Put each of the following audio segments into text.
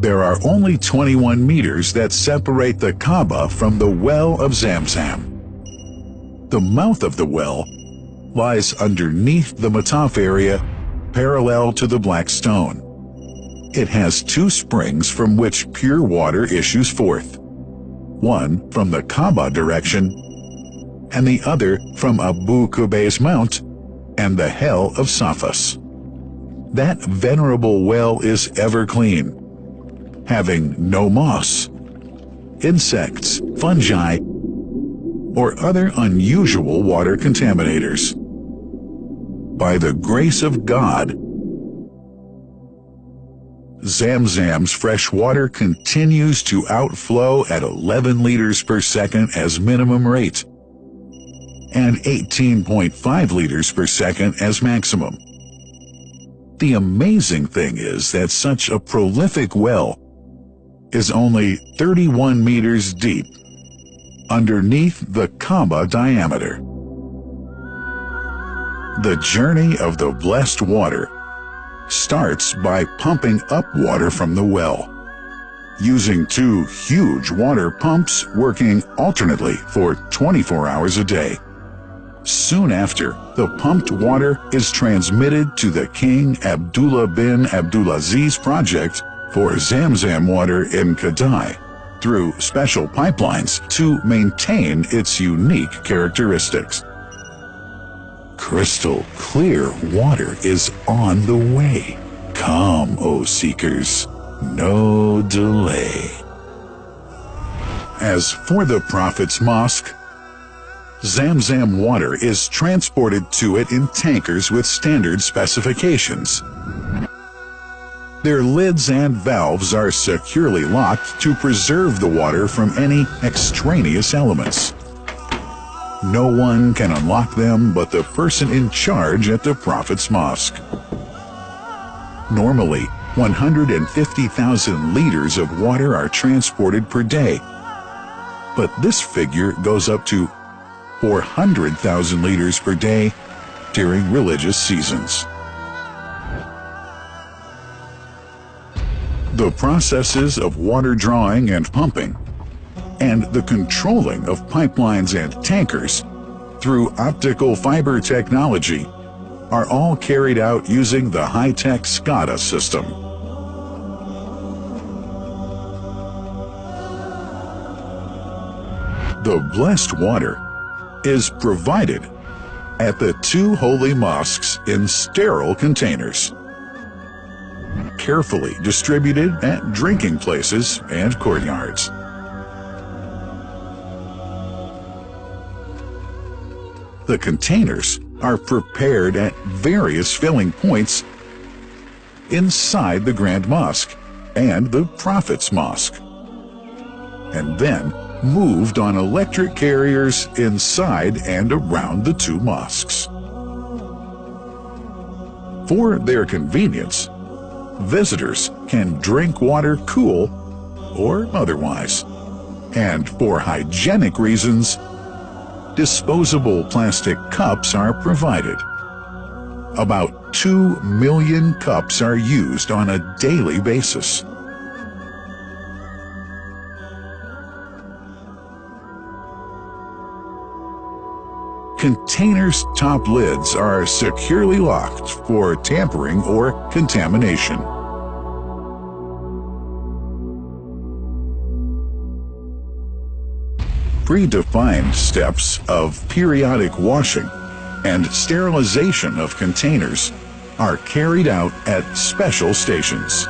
There are only 21 meters that separate the Kaaba from the well of Zam Zam. The mouth of the well lies underneath the Mataf area, parallel to the black stone. It has two springs from which pure water issues forth, one from the Kaaba direction and the other from Abu Qubay's mount and the hell of Safas. That venerable well is ever clean, having no moss, insects, fungi, or other unusual water contaminators. By the grace of God, Zam Zam's fresh water continues to outflow at 11 liters per second as minimum rate and 18.5 liters per second as maximum. The amazing thing is that such a prolific well is only 31 meters deep underneath the Kaaba diameter. The journey of the blessed water starts by pumping up water from the well, using two huge water pumps working alternately for 24 hours a day. Soon after, the pumped water is transmitted to the King Abdullah bin Abdulaziz project for Zam Zam water in Kadai through special pipelines to maintain its unique characteristics. Crystal clear water is on the way. Come, O seekers, no delay. As for the Prophet's Mosque, Zam Zam water is transported to it in tankers with standard specifications. Their lids and valves are securely locked to preserve the water from any extraneous elements. No one can unlock them but the person in charge at the Prophet's Mosque. Normally, 150,000 liters of water are transported per day, but this figure goes up to 400,000 liters per day during religious seasons. The processes of water drawing and pumping, and the controlling of pipelines and tankers through optical fiber technology are all carried out using the high-tech SCADA system. The blessed water is provided at the two holy mosques in sterile containers, carefully distributed at drinking places and courtyards. The containers are prepared at various filling points inside the Grand Mosque and the Prophet's Mosque, and then moved on electric carriers inside and around the two mosques. For their convenience, visitors can drink water cool or otherwise, and for hygienic reasons, disposable plastic cups are provided. About 2 million cups are used on a daily basis. Containers' top lids are securely locked for tampering or contamination. Predefined steps of periodic washing and sterilization of containers are carried out at special stations.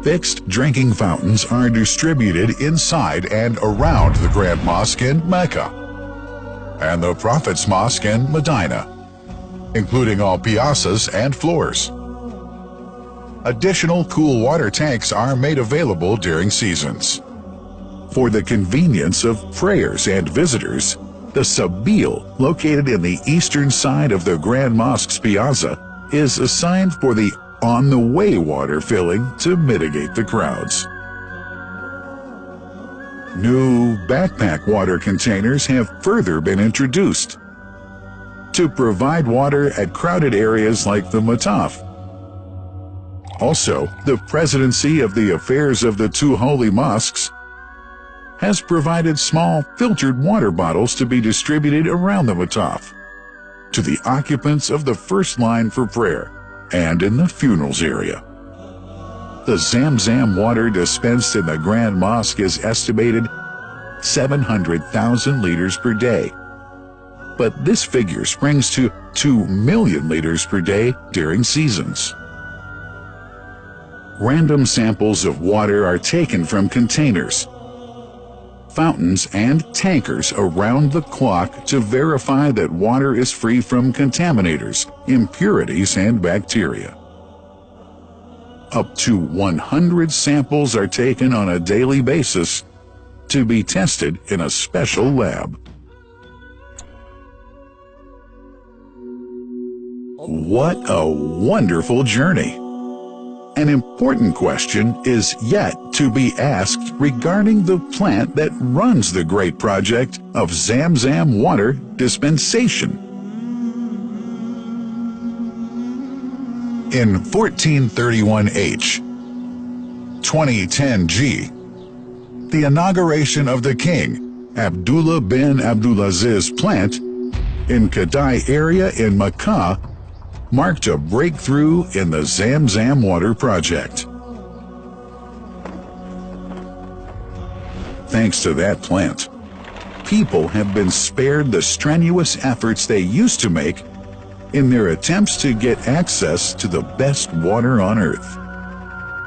Fixed drinking fountains are distributed inside and around the Grand Mosque in Mecca and the Prophet's Mosque in Medina, including all piazzas and floors. Additional cool water tanks are made available during seasons. For the convenience of prayers and visitors, the Sabil, located in the eastern side of the Grand Mosque's piazza, is assigned for the on-the-way water filling to mitigate the crowds. New backpack water containers have further been introduced to provide water at crowded areas like the Mataf. Also, the Presidency of the Affairs of the Two Holy Mosques has provided small filtered water bottles to be distributed around the Mataf to the occupants of the first line for prayer and in the funerals area. The Zam Zam water dispensed in the Grand Mosque is estimated 700,000 liters per day, but this figure springs to 2 million liters per day during seasons. Random samples of water are taken from containers, fountains, and tankers around the clock to verify that water is free from contaminators, impurities, and bacteria. Up to 100 samples are taken on a daily basis to be tested in a special lab. What a wonderful journey! An important question is yet to be asked regarding the plant that runs the great project of Zam Zam water dispensation. In 1431H, 2010G, the inauguration of the King Abdullah bin Abdulaziz plant in Kadai area in Mecca marked a breakthrough in the Zam Zam water project. Thanks to that plant, people have been spared the strenuous efforts they used to make in their attempts to get access to the best water on earth.